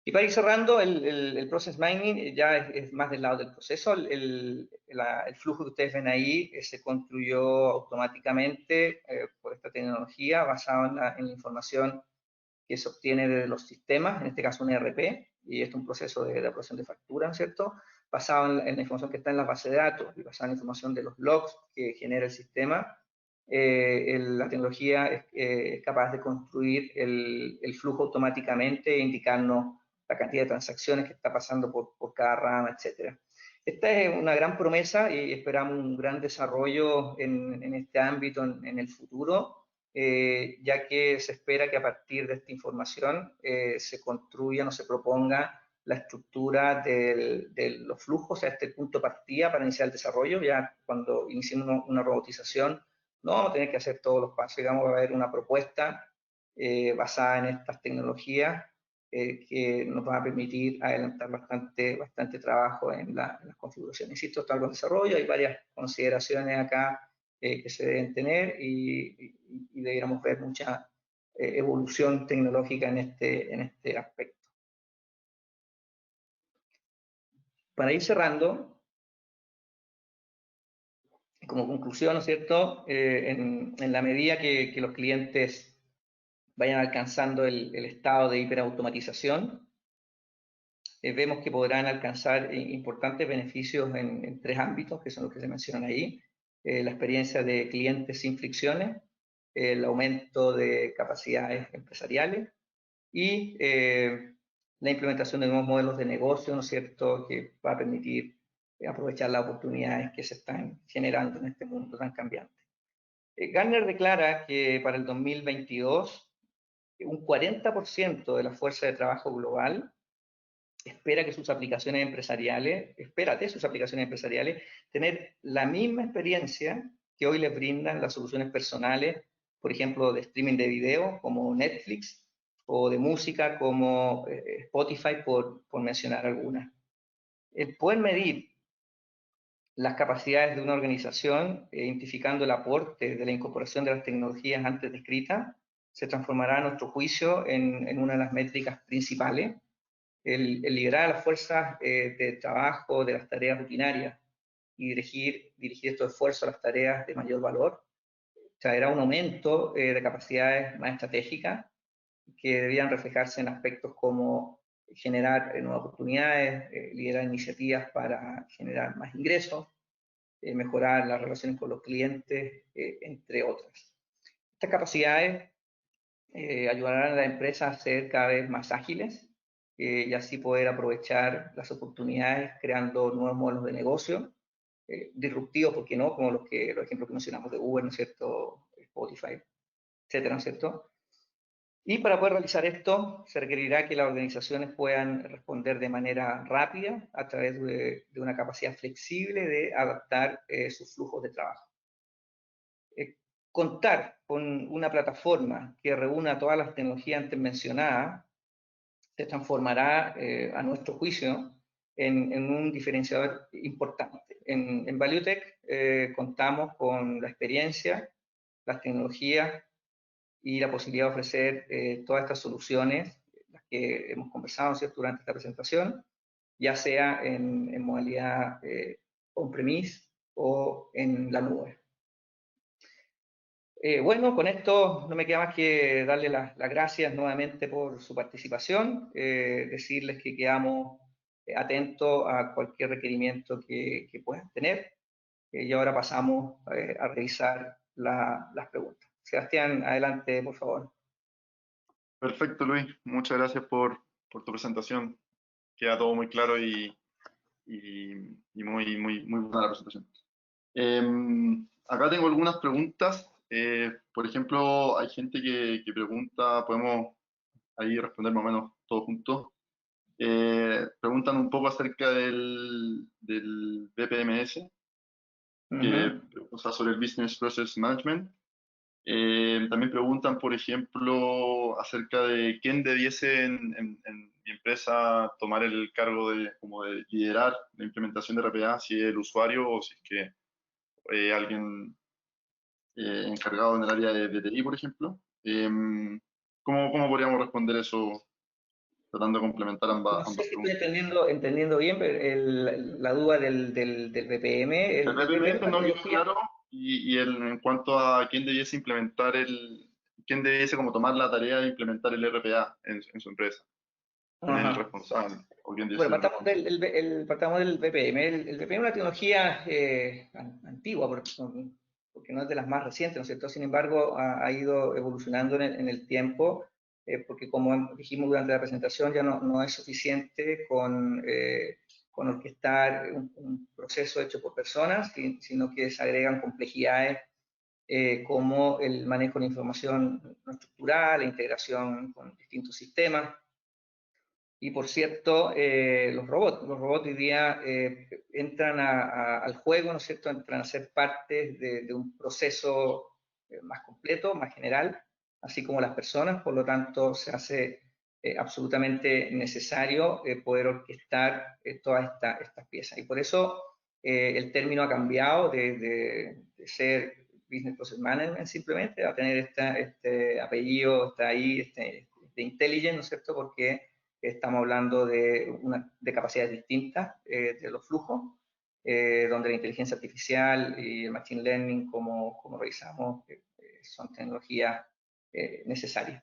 Y para ir cerrando, el Process Mining ya es más del lado del proceso. El flujo que ustedes ven ahí se construyó automáticamente por esta tecnología basado en la información que se obtiene de los sistemas, en este caso un ERP, y esto es un proceso de aprobación de factura, ¿no es cierto?, basado en la información que está en la base de datos y basado en la información de los logs que genera el sistema. La tecnología es capaz de construir el flujo automáticamente e indicarnos la cantidad de transacciones que está pasando por cada rama, etc. Esta es una gran promesa y esperamos un gran desarrollo en este ámbito en el futuro, ya que se espera que a partir de esta información se construya o se proponga la estructura de los flujos, o sea, este punto de partida para iniciar el desarrollo. Ya cuando iniciemos una robotización, no vamos a tener que hacer todos los pasos, digamos, va a haber una propuesta basada en estas tecnologías que nos va a permitir adelantar bastante trabajo en las configuraciones. Insisto, está algo en desarrollo, hay varias consideraciones acá que se deben tener y deberíamos ver mucha evolución tecnológica en este aspecto. Para ir cerrando, como conclusión, ¿no es cierto? En la medida que los clientes vayan alcanzando el estado de hiperautomatización, vemos que podrán alcanzar importantes beneficios en 3 ámbitos, que son los que se mencionan ahí. La experiencia de clientes sin fricciones, el aumento de capacidades empresariales y la implementación de nuevos modelos de negocio, ¿no es cierto?, que va a permitir aprovechar las oportunidades que se están generando en este mundo tan cambiante. Gartner declara que para el 2022 un 40% de la fuerza de trabajo global espera de sus aplicaciones empresariales tener la misma experiencia que hoy les brindan las soluciones personales, por ejemplo, de streaming de video como Netflix o de música como Spotify, por mencionar algunas. El poder medir las capacidades de una organización, identificando el aporte de la incorporación de las tecnologías antes descritas, se transformará a nuestro juicio en una de las métricas principales. El liderar a las fuerzas de trabajo de las tareas rutinarias y dirigir estos esfuerzos a las tareas de mayor valor traerá un aumento de capacidades más estratégicas que debían reflejarse en aspectos como generar nuevas oportunidades, liderar iniciativas para generar más ingresos, mejorar las relaciones con los clientes, entre otras. Estas capacidades ayudarán a la empresa a ser cada vez más ágiles y así poder aprovechar las oportunidades creando nuevos modelos de negocio, disruptivos, ¿por qué no? Como los ejemplos que mencionamos de Uber, ¿no es cierto? Spotify, etcétera, ¿no es cierto? Y para poder realizar esto, se requerirá que las organizaciones puedan responder de manera rápida a través de una capacidad flexible de adaptar sus flujos de trabajo. Contar con una plataforma que reúna todas las tecnologías antes mencionadas se transformará, a nuestro juicio, en un diferenciador importante. En ValueTech contamos con la experiencia, las tecnologías y la posibilidad de ofrecer todas estas soluciones, las que hemos conversado, ¿cierto?, durante esta presentación, ya sea en modalidad on-premise o en la nube. Bueno, con esto no me queda más que darle las gracias nuevamente por su participación, decirles que quedamos atentos a cualquier requerimiento que puedan tener, y ahora pasamos a revisar las preguntas. Sebastián, adelante, por favor. Perfecto, Luis. Muchas gracias por tu presentación. Queda todo muy claro y muy buena la presentación. Acá tengo algunas preguntas. Por ejemplo, hay gente que pregunta, podemos ahí responder más o menos todos juntos. Preguntan un poco acerca del BPMS, o sea, sobre el Business Process Management. También preguntan, por ejemplo, acerca de quién debiese en mi empresa tomar el cargo como de liderar la implementación de RPA, si es el usuario o si es que alguien encargado en el área de TI, por ejemplo. ¿Cómo podríamos responder eso tratando de complementar No sé ambas si estoy preguntas? entendiendo bien la duda del BPM. El El BPM es BPMS una no quedó tecnología. claro en cuanto a quién debiese quién debiese como tomar la tarea de implementar el RPA en su empresa. ¿Quién es el Ajá. responsable o quién debe Bueno, ser el responsable? partamos del BPM. El BPM es una tecnología antigua, porque no es de las más recientes, ¿no es cierto? Sin embargo, ha ido evolucionando en el tiempo, porque como dijimos durante la presentación, ya no es suficiente con orquestar un proceso hecho por personas, sino que se agregan complejidades como el manejo de la información no estructurada, la integración con distintos sistemas. Y por cierto, los robots hoy día entran al juego, ¿no es cierto? Entran a ser parte de un proceso más completo, más general, así como las personas. Por lo tanto, se hace absolutamente necesario poder orquestar todas estas piezas. Y por eso el término ha cambiado de ser Business Process Management simplemente a tener este apellido, está ahí, este intelligent, ¿no es cierto? Porque estamos hablando de capacidades distintas de los flujos, donde la inteligencia artificial y el machine learning, como revisamos, son tecnologías necesarias.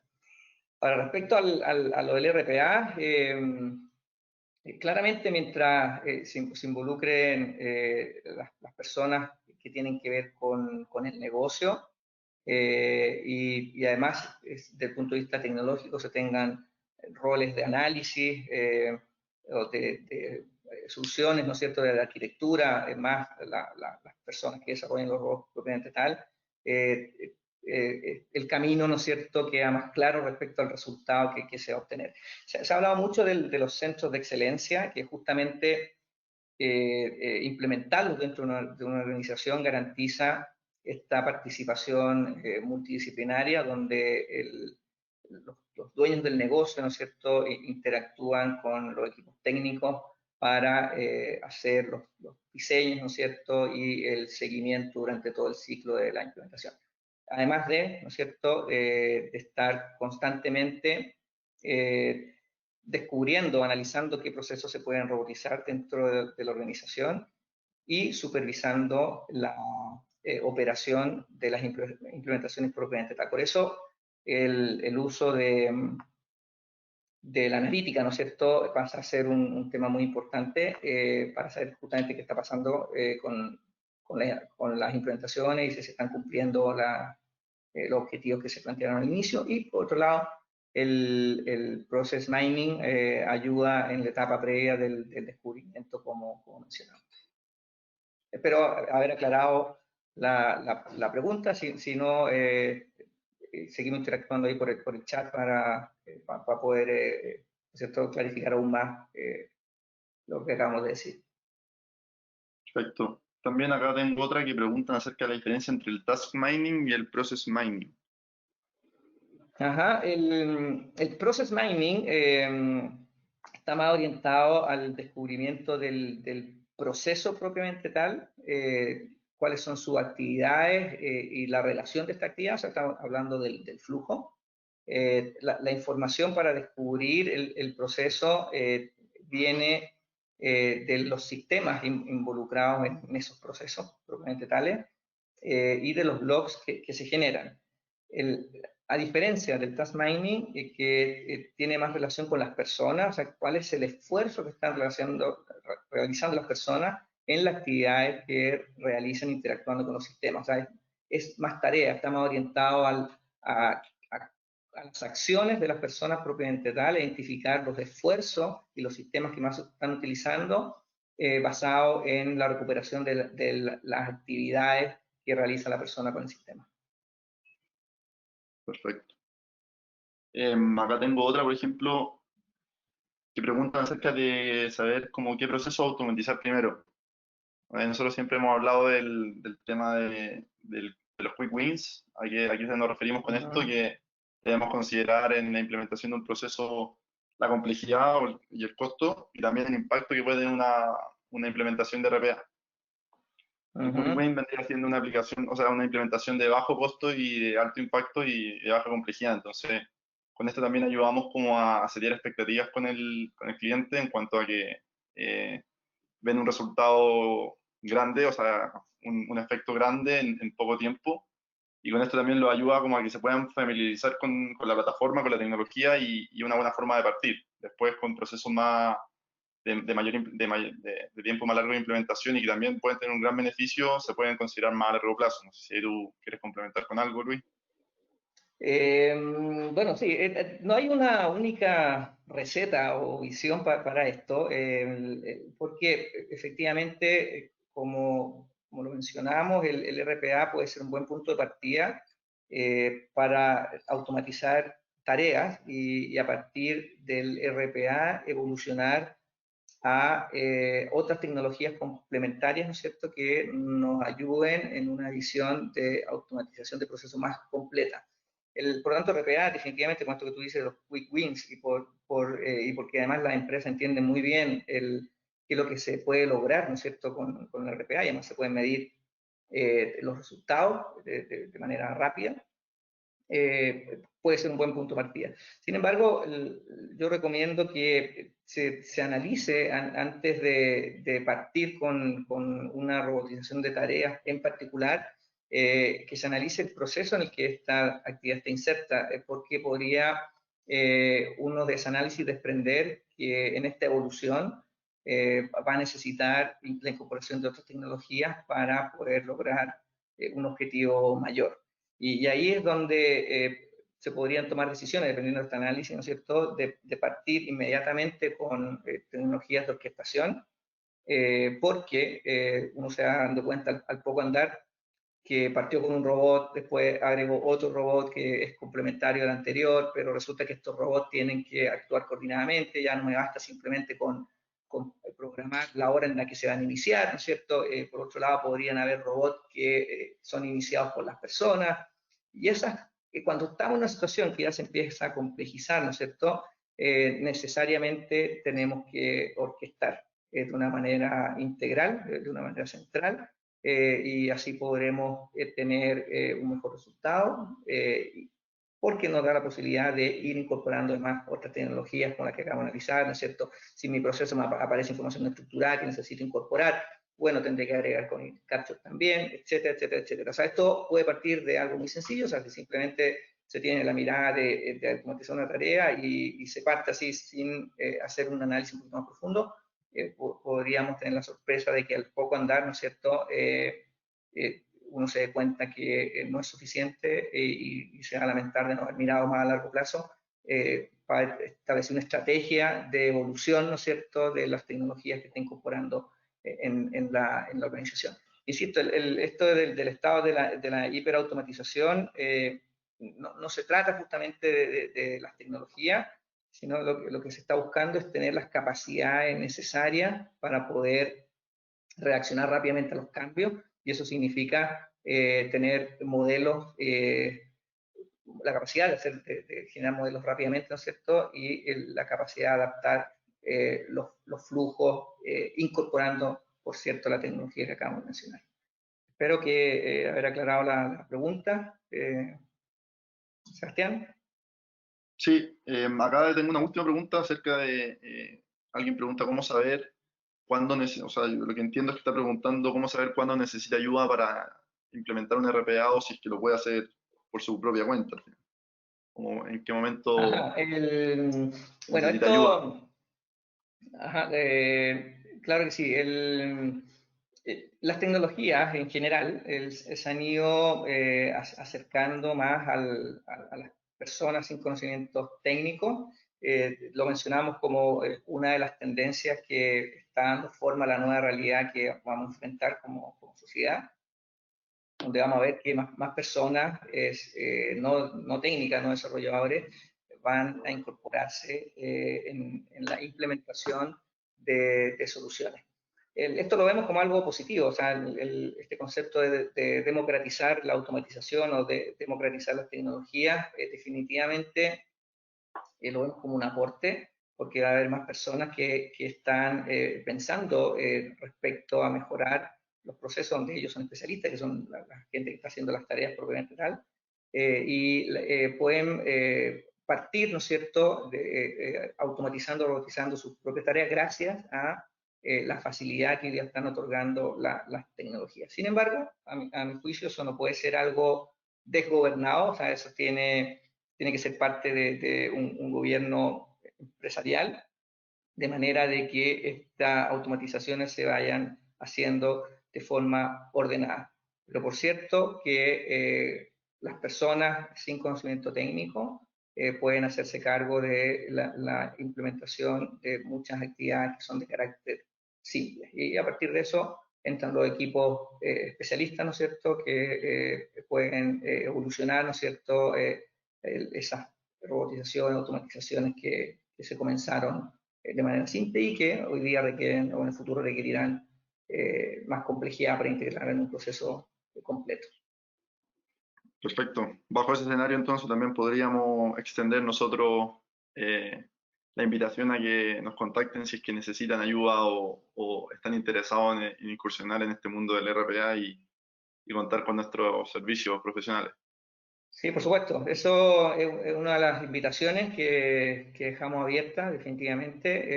Ahora, respecto a lo del RPA, claramente mientras se involucren las personas que tienen que ver con el negocio y además desde el punto de vista tecnológico se tengan roles de análisis o de soluciones, ¿no es cierto?, de la arquitectura, más las personas que desarrollan los robots propiamente tal, el camino, ¿no es cierto?, queda más claro respecto al resultado que se va a obtener. Se ha hablado mucho de los centros de excelencia, que justamente implementarlos dentro de una organización garantiza esta participación multidisciplinaria, donde los dueños del negocio, ¿no es cierto?, interactúan con los equipos técnicos para hacer los diseños, ¿no es cierto?, y el seguimiento durante todo el ciclo de la implementación. Además de, ¿no es cierto?, de estar constantemente descubriendo, analizando qué procesos se pueden robotizar dentro de la organización y supervisando la operación de las implementaciones propiamente tal. Por eso el uso de la analítica, ¿no es cierto?, pasa a ser un tema muy importante para saber justamente qué está pasando con las implementaciones y si se están cumpliendo los objetivos que se plantearon al inicio. Y por otro lado, el process mining ayuda en la etapa previa del descubrimiento, como mencionamos. Espero haber aclarado la pregunta. Si no, seguimos interactuando ahí por el chat para poder ¿cierto?, clarificar aún más lo que acabamos de decir. Perfecto. También acá tengo otra que preguntan acerca de la diferencia entre el task mining y el process mining. Ajá, el process mining está más orientado al descubrimiento del proceso propiamente tal, cuáles son sus actividades y la relación de esta actividad, o sea, estamos hablando del flujo. La información para descubrir el proceso viene de los sistemas involucrados en esos procesos propiamente tales y de los logs que se generan. A diferencia del task mining, que tiene más relación con las personas, o sea, cuál es el esfuerzo que están realizando las personas en las actividades que realizan interactuando con los sistemas. O sea, es más tarea, está más orientado a las acciones de las personas propiamente tal, identificar los esfuerzos y los sistemas que más están utilizando, basado en la recuperación de las actividades que realiza la persona con el sistema. Perfecto. Acá tengo otra, por ejemplo, que pregunta acerca de saber cómo qué proceso automatizar primero. Nosotros siempre hemos hablado del tema de los quick wins. ¿A qué nos referimos con esto? Que debemos considerar en la implementación de un proceso la complejidad y el costo, y también el impacto que puede tener una implementación de RPA. El quick win vendría siendo una aplicación, o sea, una implementación de bajo costo y de alto impacto y de baja complejidad. Entonces, con esto también ayudamos como a setear expectativas con el cliente en cuanto a que ven un resultado grande, o sea, un efecto grande en poco tiempo. Y con esto también lo ayuda como a que se puedan familiarizar con la plataforma, con la tecnología y una buena forma de partir. Después con procesos más de tiempo más largo de implementación y que también pueden tener un gran beneficio, se pueden considerar más a largo plazo. No sé si tú quieres complementar con algo, Luis. Bueno, sí, no hay una única receta o visión para esto, porque efectivamente, como lo mencionamos, el RPA puede ser un buen punto de partida para automatizar tareas y a partir del RPA evolucionar a otras tecnologías complementarias, ¿no es cierto?, que nos ayuden en una visión de automatización de procesos más completa. Por lo tanto, RPA, definitivamente, con esto que tú dices, los quick wins, y porque además la empresa entiende muy bien qué es lo que se puede lograr, ¿no es cierto?, con el RPA, y además se pueden medir los resultados de manera rápida. puede ser un buen punto de partida. Sin embargo, yo recomiendo que se analice antes de partir con una robotización de tareas en particular, que se analice el proceso en el que esta actividad está inserta, porque podría uno de ese análisis desprender que en esta evolución va a necesitar la incorporación de otras tecnologías para poder lograr un objetivo mayor. Y ahí es donde se podrían tomar decisiones, dependiendo de este análisis, ¿no es cierto?, de partir inmediatamente con tecnologías de orquestación, porque uno se va dando cuenta al poco andar que partió con un robot, después agregó otro robot que es complementario al anterior, pero resulta que estos robots tienen que actuar coordinadamente, ya no me basta simplemente con programar la hora en la que se van a iniciar, ¿no es cierto? Por otro lado, podrían haber robots que son iniciados por las personas, y esas, cuando estamos en una situación que ya se empieza a complejizar, ¿no es cierto? Necesariamente tenemos que orquestar de una manera integral, de una manera central, y así podremos tener un mejor resultado, porque nos da la posibilidad de ir incorporando además otras tecnologías como las que acabamos de analizar, ¿no es cierto? Si en mi proceso me aparece información estructurada que necesito incorporar, bueno, tendré que agregar con Capture también, etcétera, etcétera, etcétera. O sea, esto puede partir de algo muy sencillo, o sea, que simplemente se tiene la mirada de automatizar una tarea y se parte así sin hacer un análisis un poco más profundo, podríamos tener la sorpresa de que al poco andar, ¿no es cierto?, uno se dé cuenta que no es suficiente y se va a lamentar de no haber mirado más a largo plazo para establecer una estrategia de evolución, ¿no es cierto?, de las tecnologías que está incorporando en la organización. Insisto, esto del estado de la hiperautomatización no se trata justamente de las tecnologías, sino lo que se está buscando es tener las capacidades necesarias para poder reaccionar rápidamente a los cambios, y eso significa tener modelos, la capacidad de generar modelos rápidamente, ¿no es cierto? Y la capacidad de adaptar los flujos, incorporando, por cierto, la tecnología que acabamos de mencionar. Espero que haber aclarado la pregunta. Sebastián. Sí, acá tengo una última pregunta acerca de, alguien pregunta cómo saber cuándo, o sea, lo que entiendo es que está preguntando cómo saber cuándo necesita ayuda para implementar un RPA o si es que lo puede hacer por su propia cuenta, al final. O en qué momento Ajá, bueno, necesita ayuda. esto, ajá, claro que sí, las tecnologías en general se han ido acercando más a las personas sin conocimientos técnicos. Lo mencionamos como una de las tendencias que está dando forma a la nueva realidad que vamos a enfrentar como sociedad, donde vamos a ver que más personas no técnicas, no desarrolladores, van a incorporarse en la implementación de soluciones. Esto lo vemos como algo positivo, o sea, este concepto de democratizar la automatización o de democratizar las tecnologías, definitivamente lo vemos como un aporte, porque va a haber más personas que están pensando respecto a mejorar los procesos donde ellos son especialistas, que son la gente que está haciendo las tareas propiamente tal, y pueden partir, ¿no es cierto?, automatizando, robotizando sus propias tareas gracias a la facilidad que ya están otorgando las tecnologías. Sin embargo, a mi juicio, eso no puede ser algo desgobernado, o sea, eso tiene que ser parte de un gobierno empresarial, de manera de que estas automatizaciones se vayan haciendo de forma ordenada. Pero por cierto que las personas sin conocimiento técnico pueden hacerse cargo de la implementación de muchas actividades que son de carácter simple. Y a partir de eso entran los equipos especialistas, ¿no es cierto?, que pueden evolucionar, ¿no es cierto?, esas robotizaciones, automatizaciones que se comenzaron de manera simple y que hoy día requieren o en el futuro requerirán más complejidad para integrar en un proceso completo. Perfecto. Bajo ese escenario, entonces, también podríamos extender nosotros la invitación a que nos contacten si es que necesitan ayuda o están interesados en incursionar en este mundo del RPA y contar con nuestros servicios profesionales. Sí, por supuesto. Eso es una de las invitaciones que dejamos abiertas, definitivamente.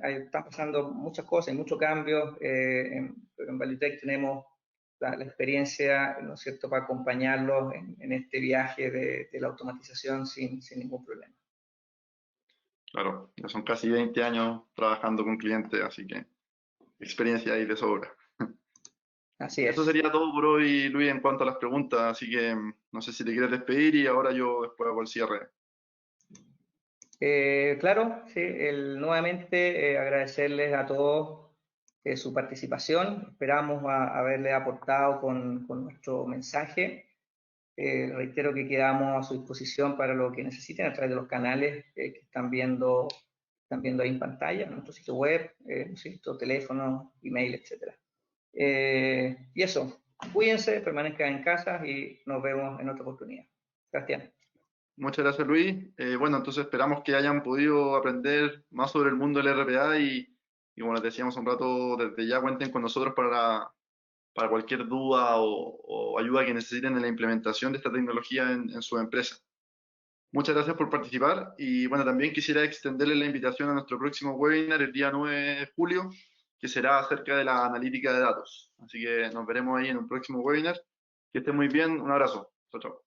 Están pasando muchas cosas, hay muchos cambios. En Valitec tenemos la experiencia, ¿no es cierto?, para acompañarlos en este viaje de la automatización sin ningún problema. Claro, ya son casi 20 años trabajando con clientes, así que experiencia ahí de sobra. Así Eso es. sería todo por hoy, Luis, en cuanto a las preguntas, así que no sé si te quieres despedir y ahora yo después hago el cierre. Claro, sí, nuevamente agradecerles a todos su participación. Esperamos haberles aportado con nuestro mensaje. Reitero que quedamos a su disposición para lo que necesiten a través de los canales que están viendo ahí en pantalla, nuestro sitio web, nuestro teléfono, email, etc. Y eso, cuídense, permanezcan en casa y nos vemos en otra oportunidad. Gracias. Muchas gracias, Luis. Bueno, entonces esperamos que hayan podido aprender más sobre el mundo del RPA y como les decíamos un rato, desde ya cuenten con nosotros para cualquier duda o ayuda que necesiten en la implementación de esta tecnología en su empresa. Muchas gracias por participar y bueno, también quisiera extenderle la invitación a nuestro próximo webinar el día 9 de julio, que será acerca de la analítica de datos. Así que nos veremos ahí en un próximo webinar. Que estén muy bien. Un abrazo. Chao, chao.